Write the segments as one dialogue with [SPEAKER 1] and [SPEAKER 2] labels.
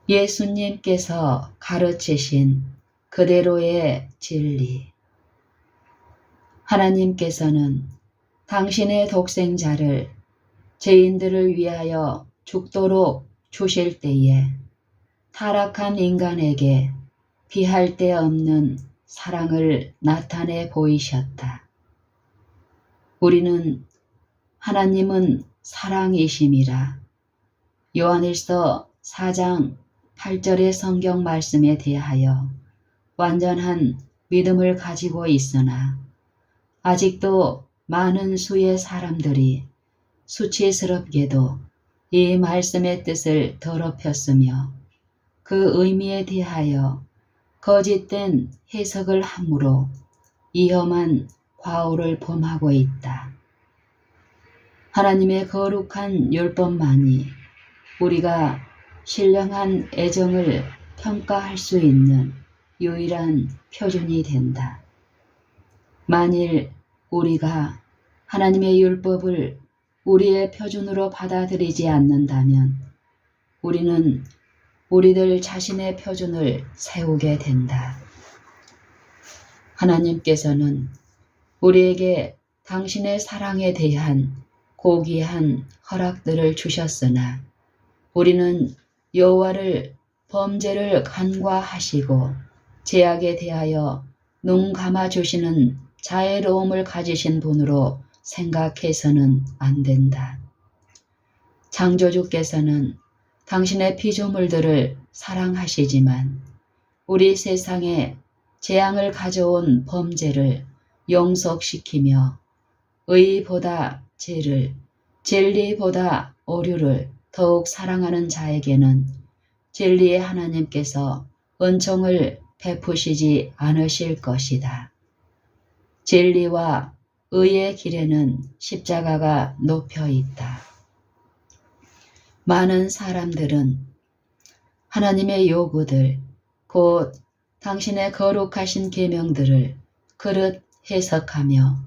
[SPEAKER 1] 예수님께서 가르치신 그대로의 진리. 하나님께서는 당신의 독생자를 죄인들을 위하여 죽도록 주실 때에 타락한 인간에게 비할 데 없는 사랑을 나타내 보이셨다. 우리는 하나님은 사랑이심이라 요한일서 4장 8절의 성경 말씀에 대하여 완전한 믿음을 가지고 있으나 아직도 많은 수의 사람들이 수치스럽게도 이 말씀의 뜻을 더럽혔으며 그 의미에 대하여 거짓된 해석을 함으로 위험한 과오를 범하고 있다. 하나님의 거룩한 율법만이 우리가 신령한 애정을 평가할 수 있는 유일한 표준이 된다. 만일 우리가 하나님의 율법을 우리의 표준으로 받아들이지 않는다면 우리는 우리들 자신의 표준을 세우게 된다. 하나님께서는 우리에게 당신의 사랑에 대한 고귀한 허락들을 주셨으나 우리는 여호와를 범죄를 간과하시고 죄악에 대하여 눈 감아주시는 자애로움을 가지신 분으로 생각해서는 안 된다. 창조주께서는 당신의 피조물들을 사랑하시지만 우리 세상에 재앙을 가져온 범죄를 용속시키며 의보다 죄를, 진리보다 오류를 더욱 사랑하는 자에게는 진리의 하나님께서 은총을 베푸시지 않으실 것이다. 진리와 의의 길에는 십자가가 놓여 있다. 많은 사람들은 하나님의 요구들, 곧 당신의 거룩하신 계명들을 그릇 해석하며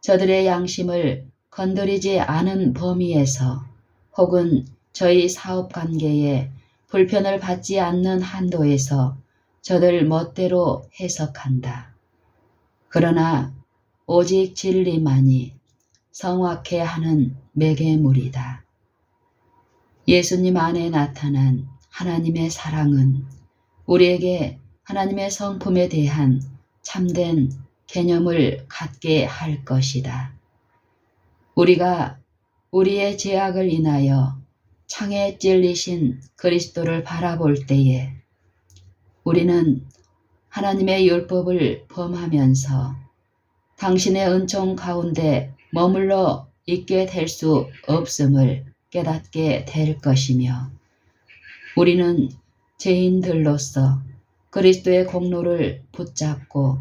[SPEAKER 1] 저들의 양심을 건드리지 않은 범위에서 혹은 저희 사업관계에 불편을 받지 않는 한도에서 저들 멋대로 해석한다. 그러나 오직 진리만이 성확해 하는 매개물이다. 예수님 안에 나타난 하나님의 사랑은 우리에게 하나님의 성품에 대한 참된 개념을 갖게 할 것이다. 우리가 우리의 죄악을 인하여 창에 찔리신 그리스도를 바라볼 때에 우리는 하나님의 율법을 범하면서 당신의 은총 가운데 머물러 있게 될 수 없음을 깨닫게 될 것이며 우리는 죄인들로서 그리스도의 공로를 붙잡고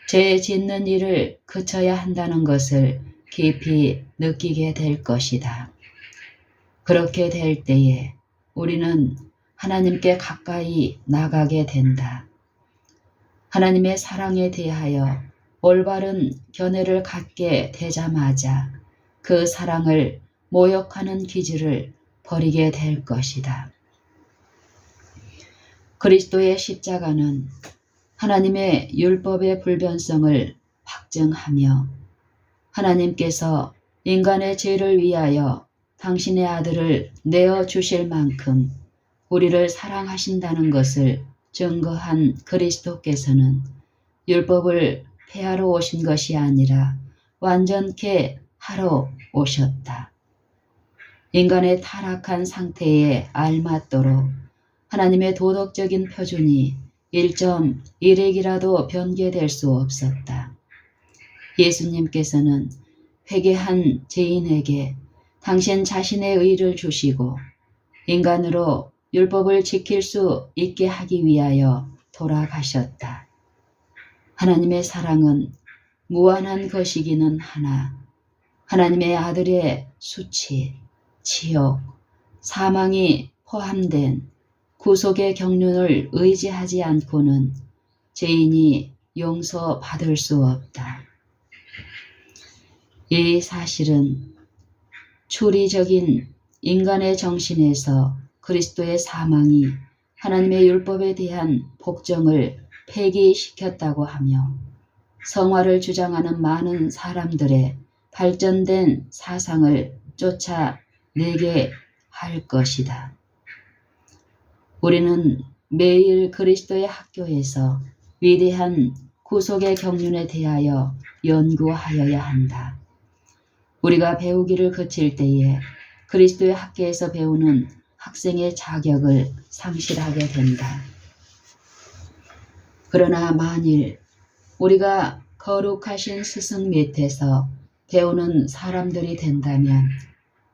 [SPEAKER 1] 죄 짓는 일을 그쳐야 한다는 것을 깊이 느끼게 될 것이다. 그렇게 될 때에 우리는 하나님께 가까이 나가게 된다. 하나님의 사랑에 대하여 올바른 견해를 갖게 되자마자 그 사랑을 모욕하는 기질을 버리게 될 것이다. 그리스도의 십자가는 하나님의 율법의 불변성을 확증하며 하나님께서 인간의 죄를 위하여 당신의 아들을 내어주실 만큼 우리를 사랑하신다는 것을 증거한 그리스도께서는 율법을 폐하러 오신 것이 아니라 완전케 하러 오셨다. 인간의 타락한 상태에 알맞도록 하나님의 도덕적인 표준이 1.1핵이라도 변개될 수 없었다. 예수님께서는 회개한 죄인에게 당신 자신의 의를 주시고 인간으로 율법을 지킬 수 있게 하기 위하여 돌아가셨다. 하나님의 사랑은 무한한 것이기는 하나 하나님의 아들의 수치, 지옥, 사망이 포함된 구속의 경륜을 의지하지 않고는 죄인이 용서받을 수 없다. 이 사실은 추리적인 인간의 정신에서 그리스도의 사망이 하나님의 율법에 대한 복종을 폐기시켰다고 하며 성화를 주장하는 많은 사람들의 발전된 사상을 쫓아내게 할 것이다. 우리는 매일 그리스도의 학교에서 위대한 구속의 경륜에 대하여 연구하여야 한다. 우리가 배우기를 그칠 때에 그리스도의 학교에서 배우는 학생의 자격을 상실하게 된다. 그러나 만일 우리가 거룩하신 스승 밑에서 배우는 사람들이 된다면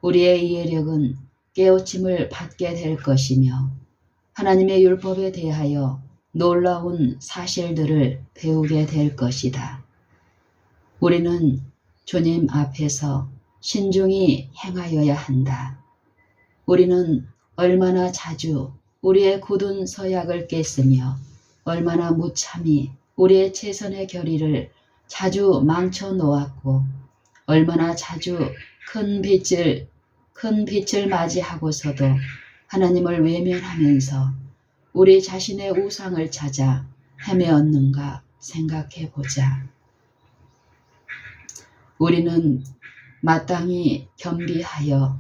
[SPEAKER 1] 우리의 이해력은 깨우침을 받게 될 것이며 하나님의 율법에 대하여 놀라운 사실들을 배우게 될 것이다. 우리는 주님 앞에서 신중히 행하여야 한다. 우리는 얼마나 자주 우리의 굳은 서약을 깼으며 얼마나 무참히 우리의 최선의 결의를 자주 망쳐 놓았고 얼마나 자주 큰 빛을 맞이하고서도 하나님을 외면하면서 우리 자신의 우상을 찾아 헤매었는가 생각해 보자. 우리는 마땅히 겸비하여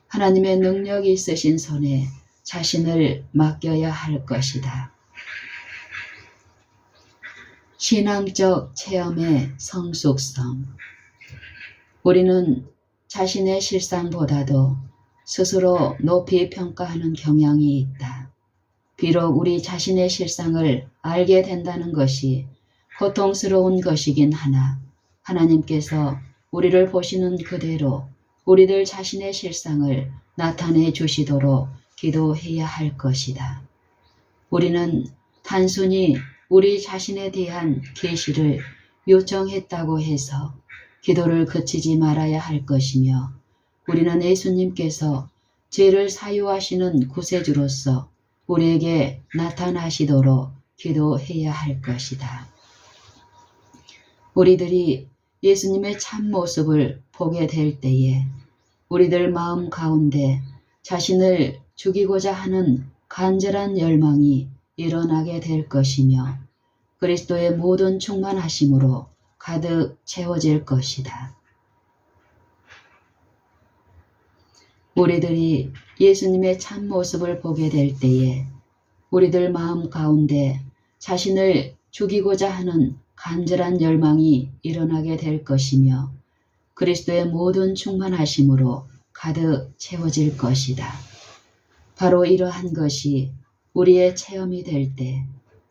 [SPEAKER 1] 하나님의 능력이 있으신 손에 자신을 맡겨야 할 것이다. 신앙적 체험의 성숙성. 우리는 자신의 실상보다도 스스로 높이 평가하는 경향이 있다. 비록 우리 자신의 실상을 알게 된다는 것이 고통스러운 것이긴 하나 하나님께서 우리를 보시는 그대로 우리들 자신의 실상을 나타내 주시도록 기도해야 할 것이다. 우리는 단순히 우리 자신에 대한 계시를 요청했다고 해서 기도를 그치지 말아야 할 것이며 우리는 예수님께서 죄를 사유하시는 구세주로서 우리에게 나타나시도록 기도해야 할 것이다. 우리들이 예수님의 참모습을 보게 될 때에 우리들 마음 가운데 자신을 죽이고자 하는 간절한 열망이 일어나게 될 것이며 그리스도의 모든 충만하심으로 가득 채워질 것이다. 우리들이 예수님의 참모습을 보게 될 때에 우리들 마음 가운데 자신을 죽이고자 하는 간절한 열망이 일어나게 될 것이며 그리스도의 모든 충만하심으로 가득 채워질 것이다. 바로 이러한 것이 우리의 체험이 될 때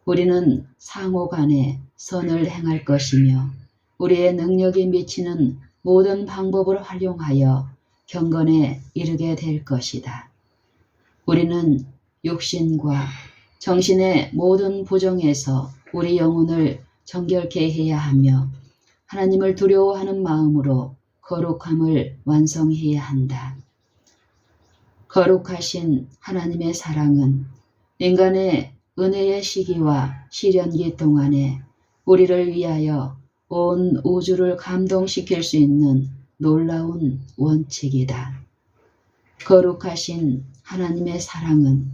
[SPEAKER 1] 우리는 상호간에 선을 행할 것이며 우리의 능력이 미치는 모든 방법을 활용하여 경건에 이르게 될 것이다. 우리는 육신과 정신의 모든 부정에서 우리 영혼을 정결케 해야 하며 하나님을 두려워하는 마음으로 거룩함을 완성해야 한다. 거룩하신 하나님의 사랑은 인간의 은혜의 시기와 시련기 동안에 우리를 위하여 온 우주를 감동시킬 수 있는 놀라운 원칙이다. 거룩하신 하나님의 사랑은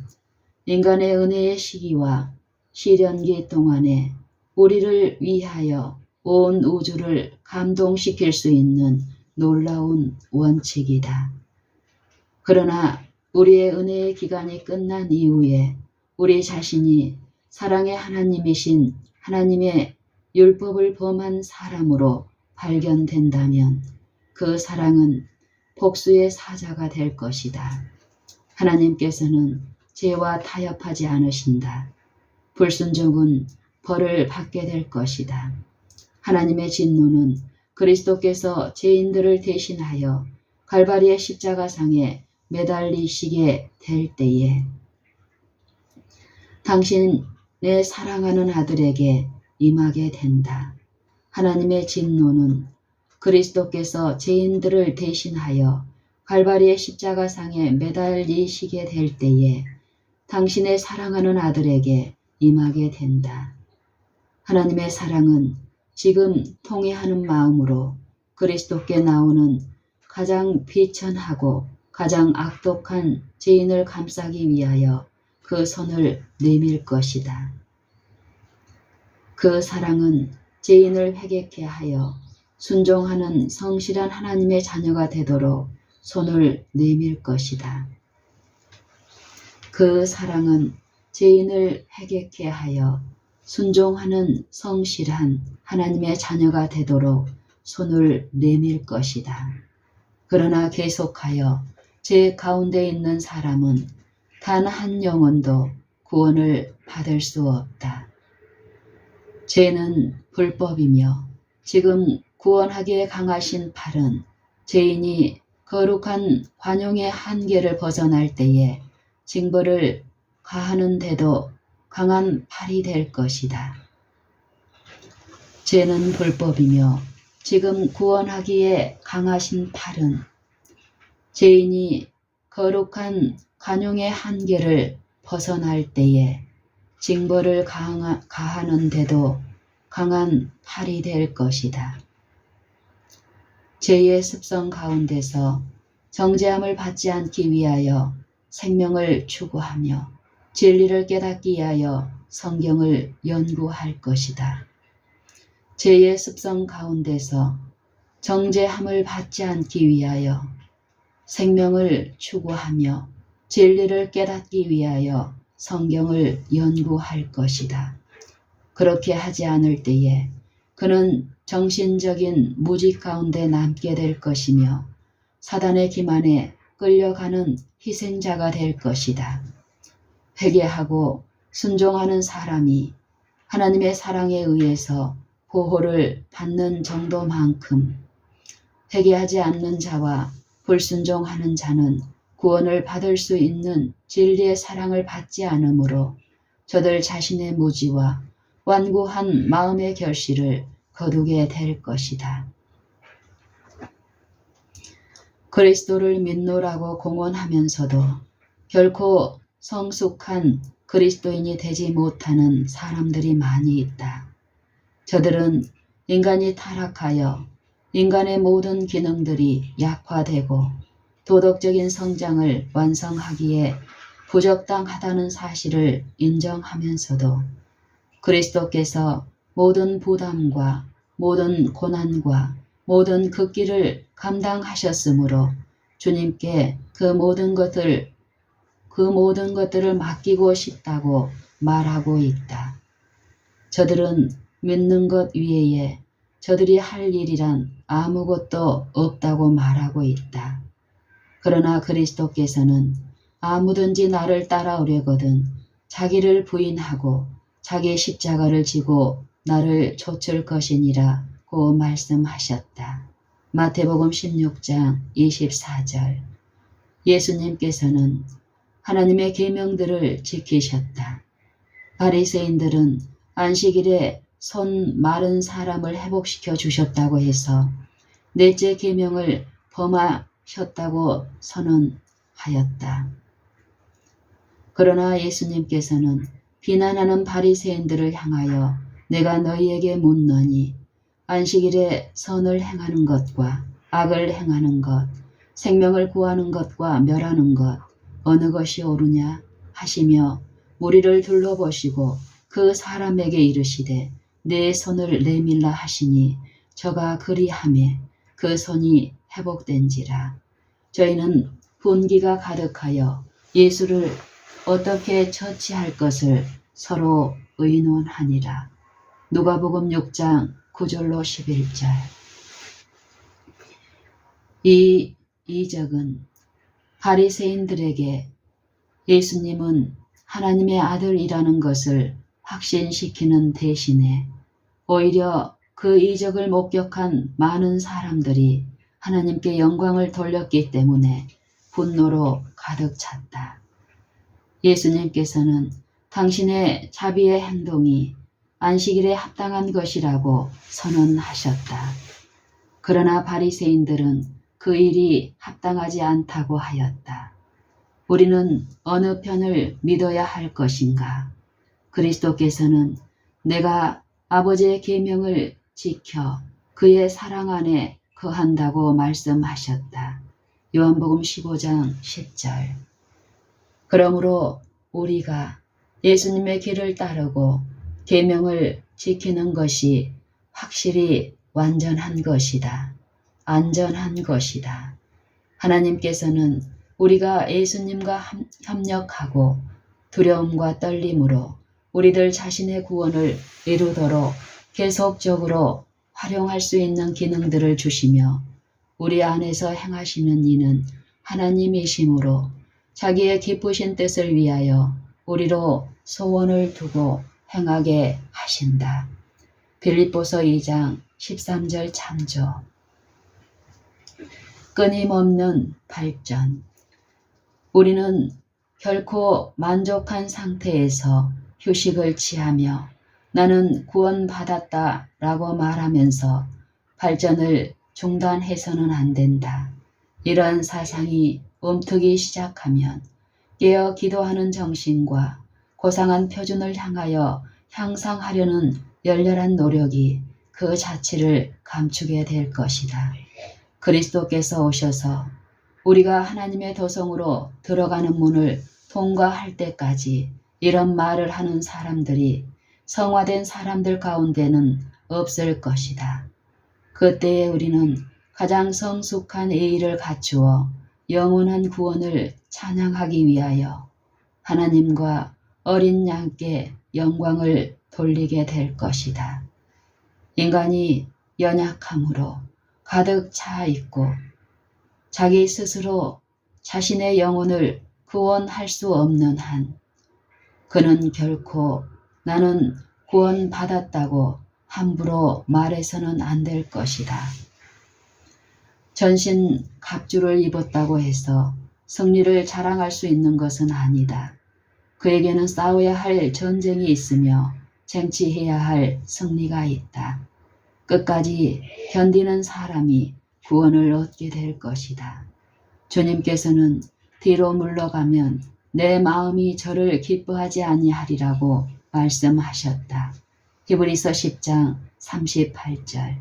[SPEAKER 1] 인간의 은혜의 시기와 시련기 동안에 우리를 위하여 온 우주를 감동시킬 수 있는 놀라운 원칙이다. 그러나 우리의 은혜의 기간이 끝난 이후에 우리 자신이 사랑의 하나님이신 하나님의 율법을 범한 사람으로 발견된다면 그 사랑은 복수의 사자가 될 것이다. 하나님께서는 죄와 타협하지 않으신다. 불순종은 벌을 받게 될 것이다. 하나님의 진노는 그리스도께서 죄인들을 대신하여 갈바리의 십자가상에 매달리시게 될 때에 당신의 사랑하는 아들에게 임하게 된다. 하나님의 진노는 그리스도께서 죄인들을 대신하여 갈바리의 십자가상에 매달리시게 될 때에 당신의 사랑하는 아들에게 임하게 된다. 하나님의 사랑은 지금 통회하는 마음으로 그리스도께 나오는 가장 비천하고 가장 악독한 죄인을 감싸기 위하여 그 손을 내밀 것이다. 그 사랑은 죄인을 회개케 하여 순종하는 성실한 하나님의 자녀가 되도록 손을 내밀 것이다. 그 사랑은 죄인을 회개케 하여 순종하는 성실한 하나님의 자녀가 되도록 손을 내밀 것이다. 그러나 계속하여 죄 가운데 있는 사람은 단 한 영혼도 구원을 받을 수 없다. 죄는 불법이며 지금 구원하기에 강하신 팔은 죄인이 거룩한 관용의 한계를 벗어날 때에 징벌을 가하는데도 강한 팔이 될 것이다. 죄는 불법이며 지금 구원하기에 강하신 팔은 죄인이 거룩한 관용의 한계를 벗어날 때에 징벌을 가하는데도 강한 팔이 될 것이다. 죄의 습성 가운데서 정죄함을 받지 않기 위하여 생명을 추구하며 진리를 깨닫기 위하여 성경을 연구할 것이다. 죄의 습성 가운데서 정죄함을 받지 않기 위하여 생명을 추구하며 진리를 깨닫기 위하여 성경을 연구할 것이다. 그렇게 하지 않을 때에 그는 정신적인 무지 가운데 남게 될 것이며 사단의 기만에 끌려가는 희생자가 될 것이다. 회개하고 순종하는 사람이 하나님의 사랑에 의해서 보호를 받는 정도만큼 회개하지 않는 자와 불순종하는 자는 구원을 받을 수 있는 진리의 사랑을 받지 않으므로 저들 자신의 무지와 완고한 마음의 결실을 거두게 될 것이다. 그리스도를 믿노라고 공언하면서도 결코 성숙한 그리스도인이 되지 못하는 사람들이 많이 있다. 저들은 인간이 타락하여 인간의 모든 기능들이 약화되고 도덕적인 성장을 완성하기에 부적당하다는 사실을 인정하면서도 그리스도께서 모든 부담과 모든 고난과 모든 극기를 감당하셨으므로 주님께 그 모든 것들을 맡기고 싶다고 말하고 있다. 저들은 믿는 것 외에 저들이 할 일이란 아무것도 없다고 말하고 있다. 그러나 그리스도께서는 아무든지 나를 따라오려거든 자기를 부인하고 자기 십자가를 지고 나를 좇을 것이니라고 말씀하셨다. 마태복음 16장 24절. 예수님께서는 하나님의 계명들을 지키셨다. 바리새인들은 안식일에 손 마른 사람을 회복시켜 주셨다고 해서 넷째 계명을 범하셨다고 선언하였다. 그러나 예수님께서는 비난하는 바리새인들을 향하여 내가 너희에게 묻노니 안식일에 선을 행하는 것과 악을 행하는 것, 생명을 구하는 것과 멸하는 것 어느 것이 옳으냐 하시며 무리를 둘러보시고 그 사람에게 이르시되 내 손을 내밀라 하시니 저가 그리하매 그 손이 회복된지라. 저희는 분기가 가득하여 예수를 어떻게 처치할 것을 서로 의논하니라. 누가복음 6장 9절로 11절. 이 이적은 바리새인들에게 예수님은 하나님의 아들이라는 것을 확신시키는 대신에 오히려 그 이적을 목격한 많은 사람들이 하나님께 영광을 돌렸기 때문에 분노로 가득 찼다. 예수님께서는 당신의 자비의 행동이 안식일에 합당한 것이라고 선언하셨다. 그러나 바리새인들은 그 일이 합당하지 않다고 하였다. 우리는 어느 편을 믿어야 할 것인가? 그리스도께서는 내가 아버지의 계명을 지켜 그의 사랑 안에 거한다고 말씀하셨다. 요한복음 15장 10절. 그러므로 우리가 예수님의 길을 따르고 계명을 지키는 것이 확실히 완전한 것이다. 안전한 것이다. 하나님께서는 우리가 예수님과 협력하고 두려움과 떨림으로 우리들 자신의 구원을 이루도록 계속적으로 활용할 수 있는 기능들을 주시며 우리 안에서 행하시는 이는 하나님이시므로 자기의 기쁘신 뜻을 위하여 우리로 소원을 두고 행하게 하신다. 빌립보서 2장 13절 참조. 끊임없는 발전. 우리는 결코 만족한 상태에서 휴식을 취하며 나는 구원받았다 라고 말하면서 발전을 중단해서는 안 된다. 이러한 사상이 움트기 시작하면 깨어 기도하는 정신과 고상한 표준을 향하여 향상하려는 열렬한 노력이 그 자체를 감추게 될 것이다. 그리스도께서 오셔서 우리가 하나님의 도성으로 들어가는 문을 통과할 때까지 이런 말을 하는 사람들이 성화된 사람들 가운데는 없을 것이다. 그때에 우리는 가장 성숙한 예의를 갖추어 영원한 구원을 찬양하기 위하여 하나님과 어린 양께 영광을 돌리게 될 것이다. 인간이 연약함으로 가득 차 있고 자기 스스로 자신의 영혼을 구원할 수 없는 한 그는 결코 나는 구원받았다고 함부로 말해서는 안 될 것이다. 전신 갑주를 입었다고 해서 승리를 자랑할 수 있는 것은 아니다. 그에게는 싸워야 할 전쟁이 있으며 쟁취해야 할 승리가 있다. 끝까지 견디는 사람이 구원을 얻게 될 것이다. 주님께서는 뒤로 물러가면 내 마음이 저를 기뻐하지 아니하리라고 말씀하셨다. 히브리서 10장 38절.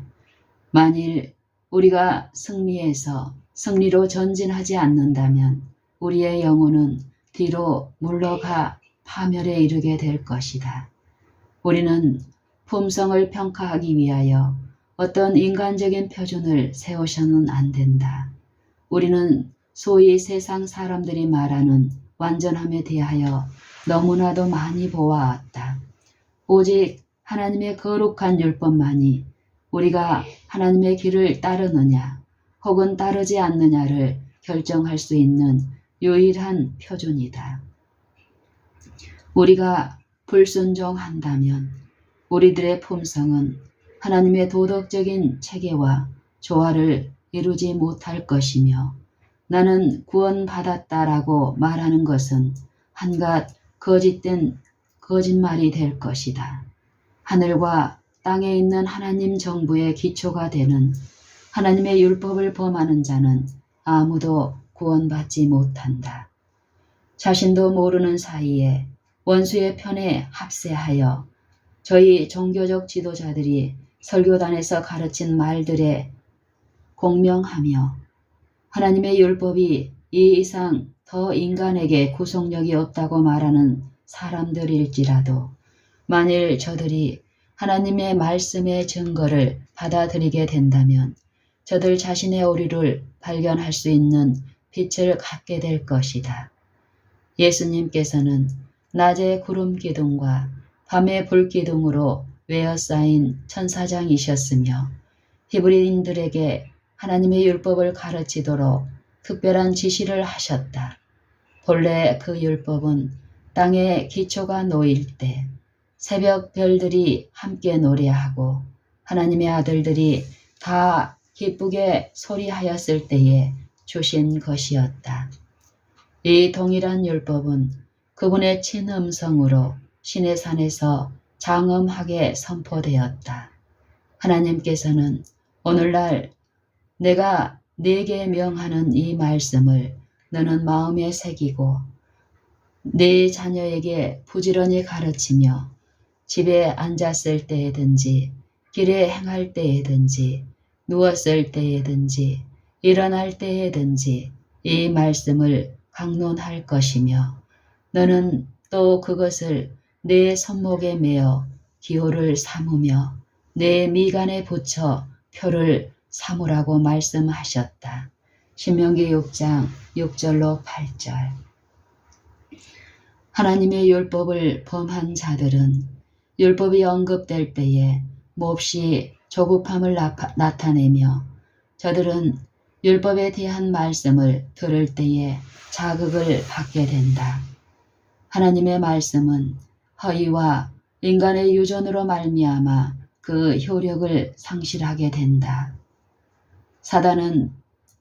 [SPEAKER 1] 만일 우리가 승리해서 승리로 전진하지 않는다면 우리의 영혼은 뒤로 물러가 파멸에 이르게 될 것이다. 우리는 품성을 평가하기 위하여 어떤 인간적인 표준을 세우셔는 안 된다. 우리는 소위 세상 사람들이 말하는 완전함에 대하여 너무나도 많이 보아왔다. 오직 하나님의 거룩한 율법만이 우리가 하나님의 길을 따르느냐 혹은 따르지 않느냐를 결정할 수 있는 유일한 표준이다. 우리가 불순종한다면 우리들의 품성은 하나님의 도덕적인 체계와 조화를 이루지 못할 것이며 나는 구원받았다라고 말하는 것은 한갓 거짓된 거짓말이 될 것이다. 하늘과 땅에 있는 하나님 정부의 기초가 되는 하나님의 율법을 범하는 자는 아무도 구원받지 못한다. 자신도 모르는 사이에 원수의 편에 합세하여 저희 종교적 지도자들이 설교단에서 가르친 말들에 공명하며 하나님의 율법이 이 이상 더 인간에게 구속력이 없다고 말하는 사람들일지라도 만일 저들이 하나님의 말씀의 증거를 받아들이게 된다면 저들 자신의 오류를 발견할 수 있는 빛을 갖게 될 것이다. 예수님께서는 낮의 구름 기둥과 밤의 불 기둥으로 외어싸인 천사장이셨으며 히브리인들에게 하나님의 율법을 가르치도록 특별한 지시를 하셨다. 본래 그 율법은 땅에 기초가 놓일 때 새벽 별들이 함께 노래하고 하나님의 아들들이 다 기쁘게 소리하였을 때에 주신 것이었다. 이 동일한 율법은 그분의 친음성으로 시내산에서 장엄하게 선포되었다. 하나님께서는 오늘날 내가 네게 명하는 이 말씀을 너는 마음에 새기고 네 자녀에게 부지런히 가르치며 집에 앉았을 때에든지 길에 행할 때에든지 누웠을 때에든지 일어날 때에든지 이 말씀을 강론할 것이며 너는 또 그것을 내 손목에 매어 기호를 삼으며 내 미간에 붙여 표를 삼으라고 말씀하셨다. 신명기 6장 6절로 8절. 하나님의 율법을 범한 자들은 율법이 언급될 때에 몹시 조급함을 나타내며 저들은 율법에 대한 말씀을 들을 때에 자극을 받게 된다. 하나님의 말씀은 허위와 인간의 유전으로 말미암아 그 효력을 상실하게 된다. 사단은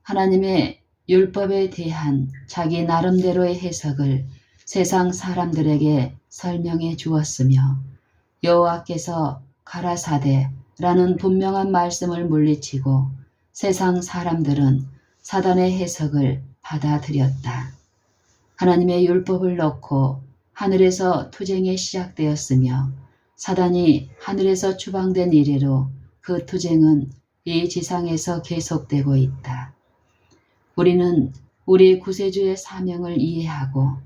[SPEAKER 1] 하나님의 율법에 대한 자기 나름대로의 해석을 세상 사람들에게 설명해 주었으며 여호와께서 가라사대라는 분명한 말씀을 물리치고 세상 사람들은 사단의 해석을 받아들였다. 하나님의 율법을 놓고 하늘에서 투쟁이 시작되었으며 사단이 하늘에서 추방된 이래로 그 투쟁은 이 지상에서 계속되고 있다. 우리는 우리 구세주의 사명을 이해하고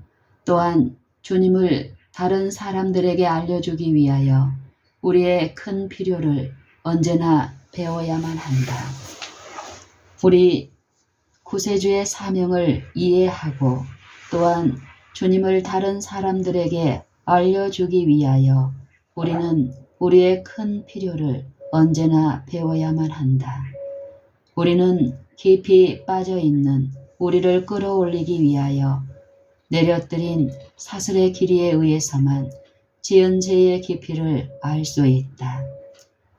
[SPEAKER 1] 또한 주님을 다른 사람들에게 알려주기 위하여 우리의 큰 필요를 언제나 배워야만 한다. 우리 구세주의 사명을 이해하고 또한 주님을 다른 사람들에게 알려주기 위하여 우리는 우리의 큰 필요를 언제나 배워야만 한다. 우리는 깊이 빠져있는 우리를 끌어올리기 위하여 내려뜨린 사슬의 길이에 의해서만 지은 죄의 깊이를 알 수 있다.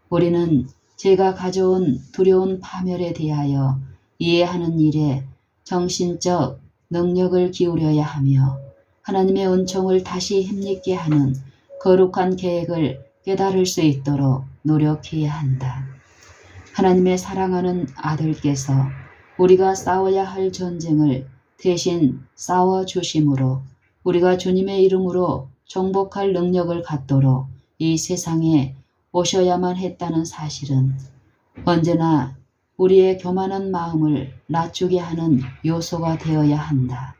[SPEAKER 1] 우리는 죄가 가져온 두려운 파멸에 대하여 이해하는 일에 정신적 능력을 기울여야 하며 하나님의 은총을 다시 힘있게 하는 거룩한 계획을 깨달을 수 있도록 노력해야 한다. 하나님의 사랑하는 아들께서 우리가 싸워야 할 전쟁을 대신 싸워주심으로 우리가 주님의 이름으로 정복할 능력을 갖도록 이 세상에 오셔야만 했다는 사실은 언제나 우리의 교만한 마음을 낮추게 하는 요소가 되어야 한다.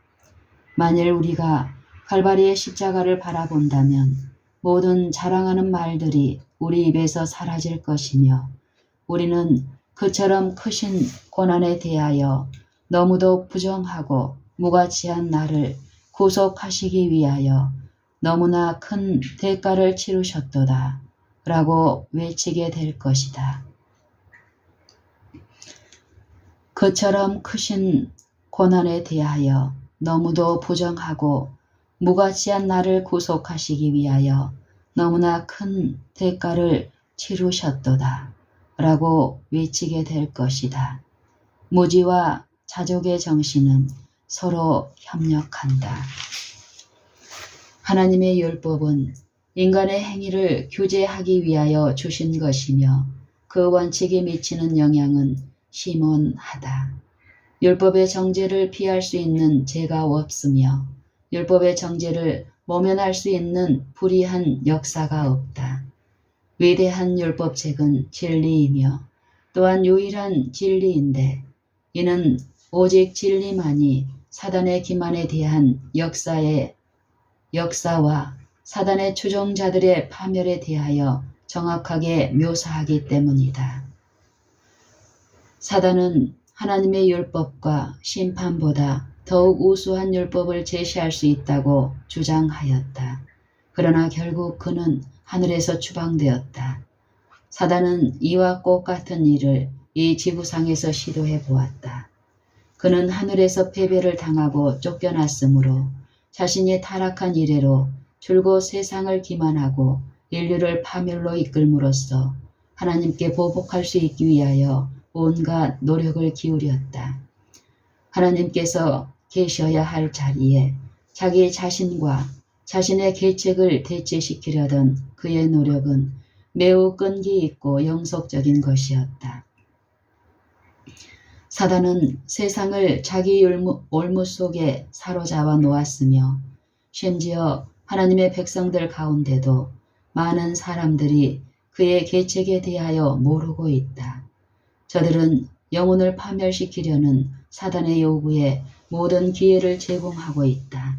[SPEAKER 1] 만일 우리가 갈바리의 십자가를 바라본다면 모든 자랑하는 말들이 우리 입에서 사라질 것이며 우리는 그처럼 크신 고난에 대하여 너무도 부정하고 무가치한 나를 구속하시기 위하여 너무나 큰 대가를 치르셨도다 라고 외치게 될 것이다. 그처럼 크신 고난에 대하여 너무도 부정하고 무가치한 나를 구속하시기 위하여 너무나 큰 대가를 치르셨도다 라고 외치게 될 것이다. 무지와 자족의 정신은 서로 협력한다. 하나님의 율법은 인간의 행위를 규제하기 위하여 주신 것이며 그 원칙에 미치는 영향은 심온하다. 율법의 정죄를 피할 수 있는 죄가 없으며 율법의 정죄를 모면할 수 있는 불의한 역사가 없다. 위대한 율법책은 진리이며 또한 유일한 진리인데 이는 오직 진리만이 사단의 기만에 대한 역사와 사단의 추종자들의 파멸에 대하여 정확하게 묘사하기 때문이다. 사단은 하나님의 율법과 심판보다 더욱 우수한 율법을 제시할 수 있다고 주장하였다. 그러나 결국 그는 하늘에서 추방되었다. 사단은 이와 똑같은 일을 이 지구상에서 시도해 보았다. 그는 하늘에서 패배를 당하고 쫓겨났으므로 자신이 타락한 이래로 줄곧 세상을 기만하고 인류를 파멸로 이끌므로써 하나님께 보복할 수 있기 위하여 온갖 노력을 기울였다. 하나님께서 계셔야 할 자리에 자기 자신과 자신의 계책을 대체시키려던 그의 노력은 매우 끈기 있고 영속적인 것이었다. 사단은 세상을 자기 올무 속에 사로잡아 놓았으며 심지어 하나님의 백성들 가운데도 많은 사람들이 그의 계책에 대하여 모르고 있다. 저들은 영혼을 파멸시키려는 사단의 요구에 모든 기회를 제공하고 있다.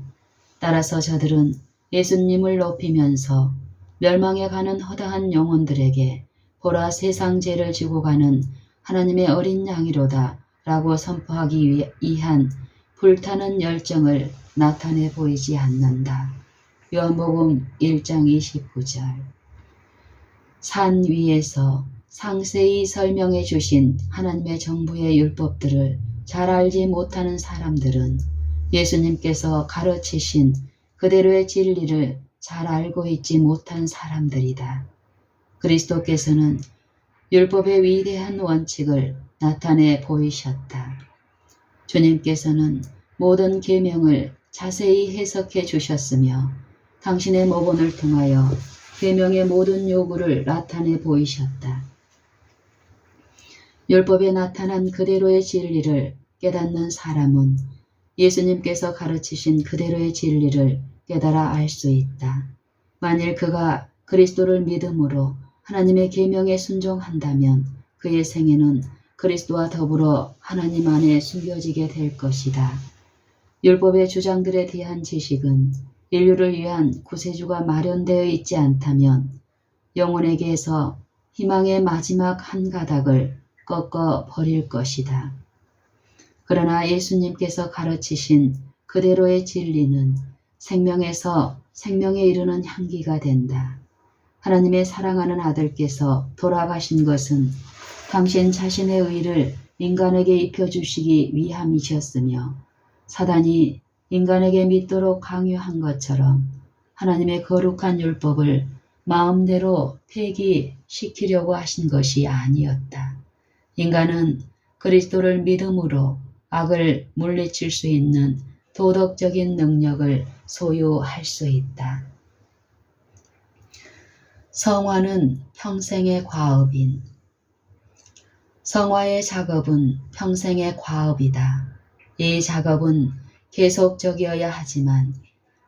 [SPEAKER 1] 따라서 저들은 예수님을 높이면서 멸망에 가는 허다한 영혼들에게 보라 세상 죄를 지고 가는 하나님의 어린 양이로다 라고 선포하기 위한 불타는 열정을 나타내 보이지 않는다. 요한복음 1장 29절. 산 위에서 상세히 설명해 주신 하나님의 정부의 율법들을 잘 알지 못하는 사람들은 예수님께서 가르치신 그대로의 진리를 잘 알고 있지 못한 사람들이다. 그리스도께서는 율법의 위대한 원칙을 나타내 보이셨다. 주님께서는 모든 계명을 자세히 해석해 주셨으며 당신의 모본을 통하여 계명의 모든 요구를 나타내 보이셨다. 율법에 나타난 그대로의 진리를 깨닫는 사람은 예수님께서 가르치신 그대로의 진리를 깨달아 알 수 있다. 만일 그가 그리스도를 믿음으로 하나님의 계명에 순종한다면 그의 생애는 그리스도와 더불어 하나님 안에 숨겨지게 될 것이다. 율법의 주장들에 대한 지식은 인류를 위한 구세주가 마련되어 있지 않다면 영혼에게서 희망의 마지막 한 가닥을 꺾어 버릴 것이다. 그러나 예수님께서 가르치신 그대로의 진리는 생명에서 생명에 이르는 향기가 된다. 하나님의 사랑하는 아들께서 돌아가신 것은 당신 자신의 의를 인간에게 입혀주시기 위함이셨으며 사단이 인간에게 믿도록 강요한 것처럼 하나님의 거룩한 율법을 마음대로 폐기시키려고 하신 것이 아니었다. 인간은 그리스도를 믿음으로 악을 물리칠 수 있는 도덕적인 능력을 소유할 수 있다. 성화는 평생의 과업인. 성화의 작업은 평생의 과업이다. 이 작업은 계속적이어야 하지만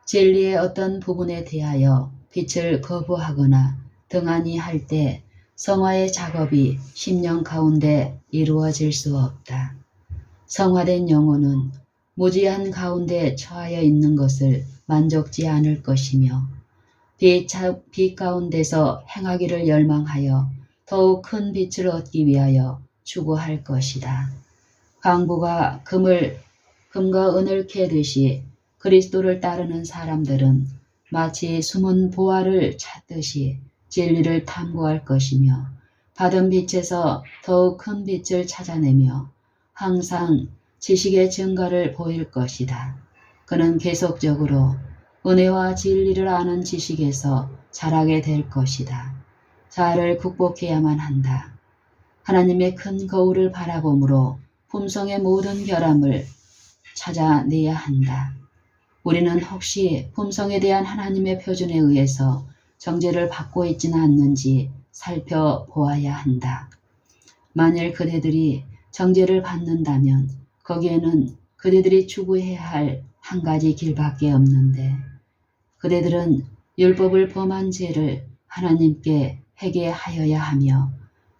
[SPEAKER 1] 진리의 어떤 부분에 대하여 빛을 거부하거나 등한히 할 때 성화의 작업이 심령 가운데 이루어질 수 없다. 성화된 영혼은 무지한 가운데 처하여 있는 것을 만족지 않을 것이며 빛 가운데서 행하기를 열망하여 더욱 큰 빛을 얻기 위하여 추구할 것이다. 강부가 금과 은을 캐듯이 그리스도를 따르는 사람들은 마치 숨은 보화를 찾듯이 진리를 탐구할 것이며 받은 빛에서 더욱 큰 빛을 찾아내며 항상 지식의 증가를 보일 것이다. 그는 계속적으로 은혜와 진리를 아는 지식에서 자라게 될 것이다. 자아를 극복해야만 한다. 하나님의 큰 거울을 바라봄으로 품성의 모든 결함을 찾아내야 한다. 우리는 혹시 품성에 대한 하나님의 표준에 의해서 정죄를 받고 있지는 않는지 살펴보아야 한다. 만일 그대들이 정죄를 받는다면 거기에는 그대들이 추구해야 할 한 가지 길밖에 없는데 그대들은 율법을 범한 죄를 하나님께 회개하여야 하며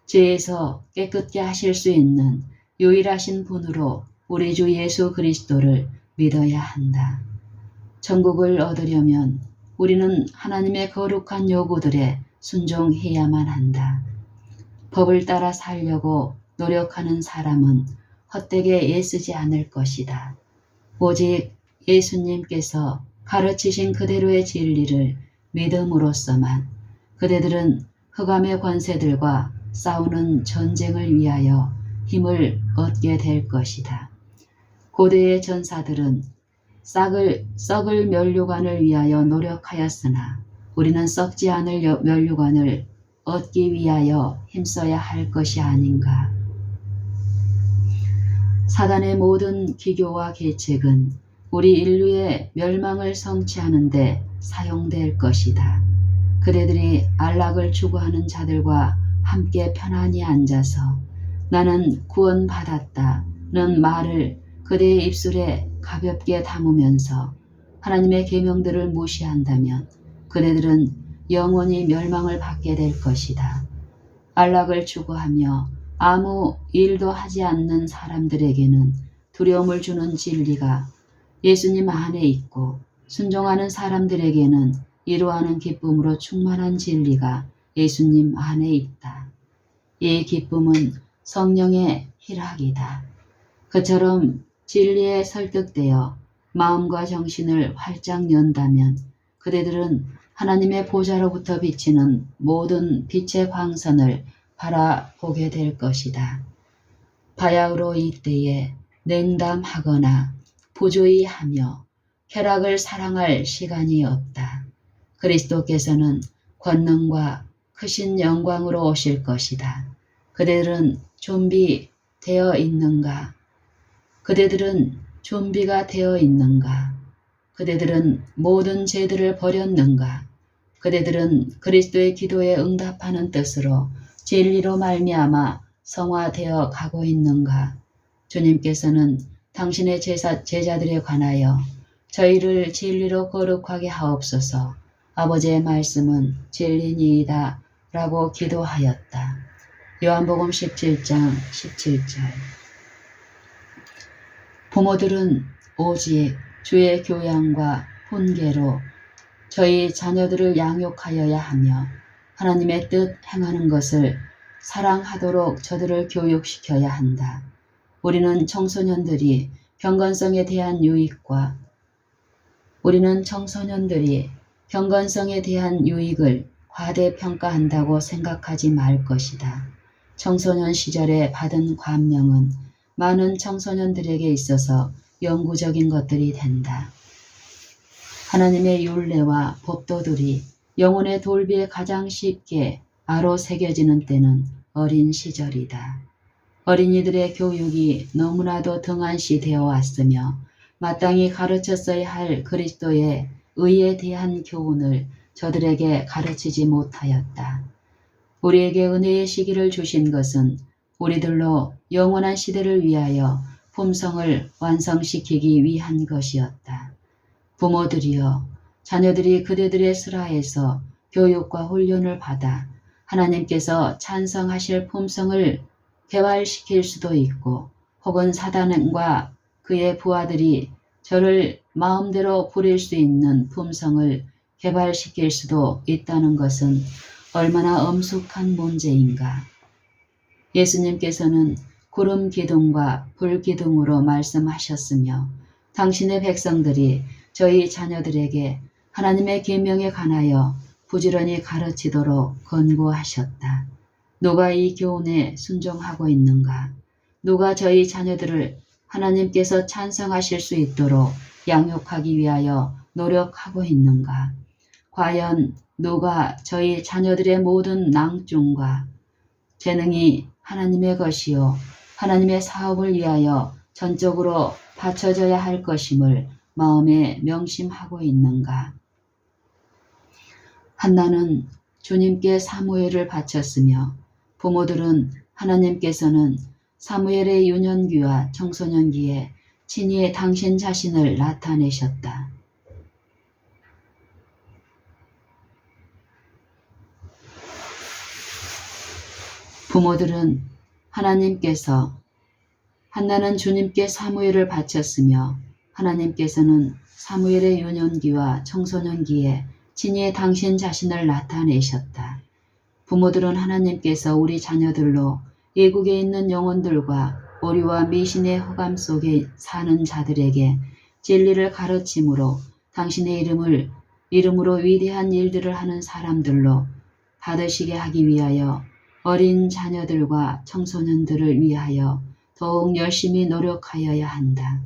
[SPEAKER 1] 죄에서 깨끗게 하실 수 있는 유일하신 분으로 우리 주 예수 그리스도를 믿어야 한다. 천국을 얻으려면 우리는 하나님의 거룩한 요구들에 순종해야만 한다. 법을 따라 살려고 노력하는 사람은 헛되게 애쓰지 않을 것이다. 오직 예수님께서 가르치신 그대로의 진리를 믿음으로써만 그대들은 흑암의 권세들과 싸우는 전쟁을 위하여 힘을 얻게 될 것이다. 고대의 전사들은 썩을 면류관을 위하여 노력하였으나 우리는 썩지 않을 면류관을 얻기 위하여 힘써야 할 것이 아닌가. 사단의 모든 기교와 계책은 우리 인류의 멸망을 성취하는 데 사용될 것이다. 그대들이 안락을 추구하는 자들과 함께 편안히 앉아서 나는 구원받았다는 말을 그대의 입술에 가볍게 담으면서 하나님의 계명들을 무시한다면 그대들은 영원히 멸망을 받게 될 것이다. 안락을 추구하며 아무 일도 하지 않는 사람들에게는 두려움을 주는 진리가 예수님 안에 있고 순종하는 사람들에게는 이루하는 기쁨으로 충만한 진리가 예수님 안에 있다. 이 기쁨은 성령의 희락이다. 그처럼 진리에 설득되어 마음과 정신을 활짝 연다면 그대들은 하나님의 보좌로부터 비치는 모든 빛의 광선을 바라보게 될 것이다. 바야흐로 이때에 냉담하거나 부주의하며 쾌락을 사랑할 시간이 없다. 그리스도께서는 권능과 크신 영광으로 오실 것이다. 그대들은 준비되어 있는가? 그대들은 준비가 되어 있는가? 그대들은 모든 죄들을 버렸는가? 그대들은 그리스도의 기도에 응답하는 뜻으로 진리로 말미암아 성화되어 가고 있는가? 주님께서는 당신의 제자들에 관하여 저희를 진리로 거룩하게 하옵소서. 아버지의 말씀은 진리니이다 라고 기도하였다. 요한복음 17장 17절. 부모들은 오직 주의 교양과 훈계로 저희 자녀들을 양육하여야 하며 하나님의 뜻 행하는 것을 사랑하도록 저들을 교육시켜야 한다. 우리는 청소년들이 경건성에 대한 유익을 과대평가한다고 생각하지 말 것이다. 청소년 시절에 받은 감명은 많은 청소년들에게 있어서 영구적인 것들이 된다. 하나님의 율례와 법도들이 영혼의 돌비에 가장 쉽게 아로 새겨지는 때는 어린 시절이다. 어린이들의 교육이 너무나도 등한시 되어 왔으며 마땅히 가르쳤어야 할 그리스도의 의에 대한 교훈을 저들에게 가르치지 못하였다. 우리에게 은혜의 시기를 주신 것은 우리들로 영원한 시대를 위하여 품성을 완성시키기 위한 것이었다. 부모들이여, 자녀들이 그대들의 슬하에서 교육과 훈련을 받아 하나님께서 찬성하실 품성을 개발시킬 수도 있고 혹은 사단과 그의 부하들이 저를 마음대로 부릴 수 있는 품성을 개발시킬 수도 있다는 것은 얼마나 엄숙한 문제인가. 예수님께서는 구름 기둥과 불 기둥으로 말씀하셨으며 당신의 백성들이 저희 자녀들에게 하나님의 계명에 관하여 부지런히 가르치도록 권고하셨다. 누가 이 교훈에 순종하고 있는가? 누가 저희 자녀들을 하나님께서 찬성하실 수 있도록 양육하기 위하여 노력하고 있는가? 과연 누가 저희 자녀들의 모든 낭중과 재능이 하나님의 것이요 하나님의 사업을 위하여 전적으로 바쳐져야 할 것임을 마음에 명심하고 있는가? 한나는 주님께 사무엘을 바쳤으며 부모들은 하나님께서는 사무엘의 유년기와 청소년기에 친히 당신 자신을 나타내셨다. 부모들은 한나는 주님께 사무엘을 바쳤으며 하나님께서는 사무엘의 유년기와 청소년기에 친히 당신 자신을 나타내셨다. 부모들은 하나님께서 우리 자녀들로 외국에 있는 영혼들과 오류와 미신의 허감 속에 사는 자들에게 진리를 가르침으로 당신의 이름으로 위대한 일들을 하는 사람들로 받으시게 하기 위하여 어린 자녀들과 청소년들을 위하여 더욱 열심히 노력하여야 한다.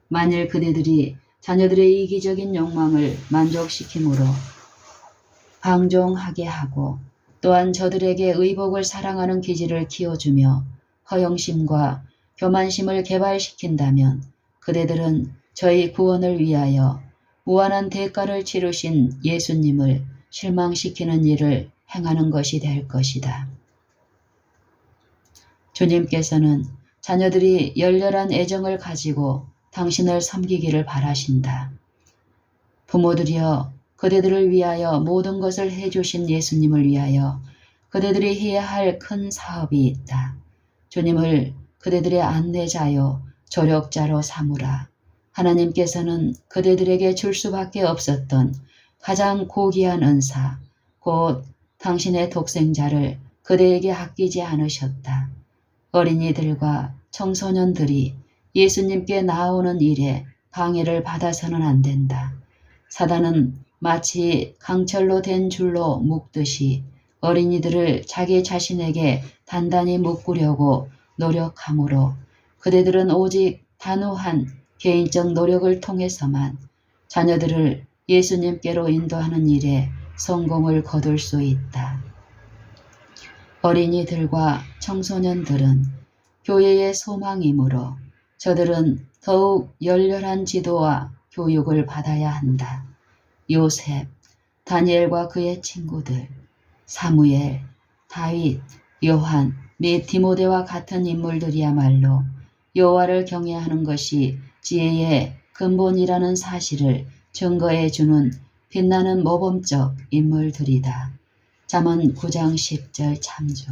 [SPEAKER 1] 만일 그대들이 자녀들의 이기적인 욕망을 만족시키므로 방종하게 하고 또한 저들에게 의복을 사랑하는 기질을 키워주며 허영심과 교만심을 개발시킨다면 그대들은 저희 구원을 위하여 무한한 대가를 치르신 예수님을 실망시키는 일을 행하는 것이 될 것이다. 주님께서는 자녀들이 열렬한 애정을 가지고 당신을 섬기기를 바라신다. 부모들이여, 그대들을 위하여 모든 것을 해주신 예수님을 위하여 그대들이 해야 할 큰 사업이 있다. 주님을 그대들의 안내자요 조력자로 삼으라. 하나님께서는 그대들에게 줄 수밖에 없었던 가장 고귀한 은사, 곧 당신의 독생자를 그대에게 아끼지 않으셨다. 어린이들과 청소년들이 예수님께 나아오는 일에 방해를 받아서는 안 된다. 사단은 마치 강철로 된 줄로 묶듯이 어린이들을 자기 자신에게 단단히 묶으려고 노력하므로 그대들은 오직 단호한 개인적 노력을 통해서만 자녀들을 예수님께로 인도하는 일에 성공을 거둘 수 있다. 어린이들과 청소년들은 교회의 소망이므로 저들은 더욱 열렬한 지도와 교육을 받아야 한다. 요셉, 다니엘과 그의 친구들, 사무엘, 다윗, 요한 및 디모데와 같은 인물들이야말로 여호와를 경외하는 것이 지혜의 근본이라는 사실을 증거해 주는 빛나는 모범적 인물들이다. 잠언 9장 10절 참조.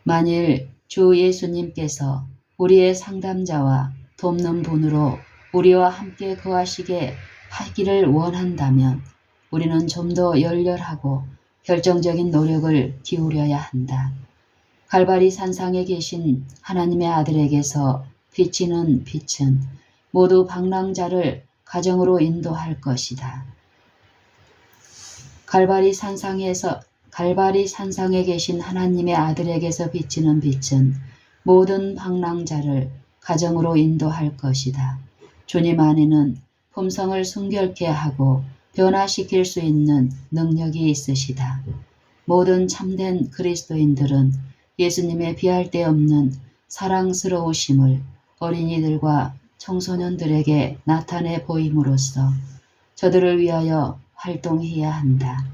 [SPEAKER 1] 만일 주 예수님께서 우리의 상담자와 돕는 분으로 우리와 함께 거하시게 하기를 원한다면 우리는 좀 더 열렬하고 결정적인 노력을 기울여야 한다. 갈바리 산상에 계신 하나님의 아들에게서 비치는 빛은 모두 방랑자를 가정으로 인도할 것이다. 갈바리 산상에 계신 하나님의 아들에게서 비치는 빛은 모든 방랑자를 가정으로 인도할 것이다. 주님 안에는 품성을 순결케 하고 변화시킬 수 있는 능력이 있으시다. 모든 참된 그리스도인들은 예수님의 비할 데 없는 사랑스러우심을 어린이들과 청소년들에게 나타내 보임으로써 저들을 위하여 활동해야 한다.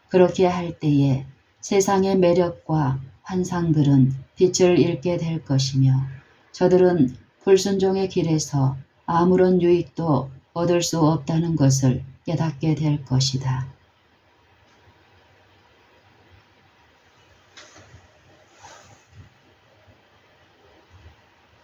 [SPEAKER 1] 그렇게 할 때에 세상의 매력과 환상들은 빛을 잃게 될 것이며 저들은 불순종의 길에서 아무런 유익도 얻을 수 없다는 것을 깨닫게 될 것이다.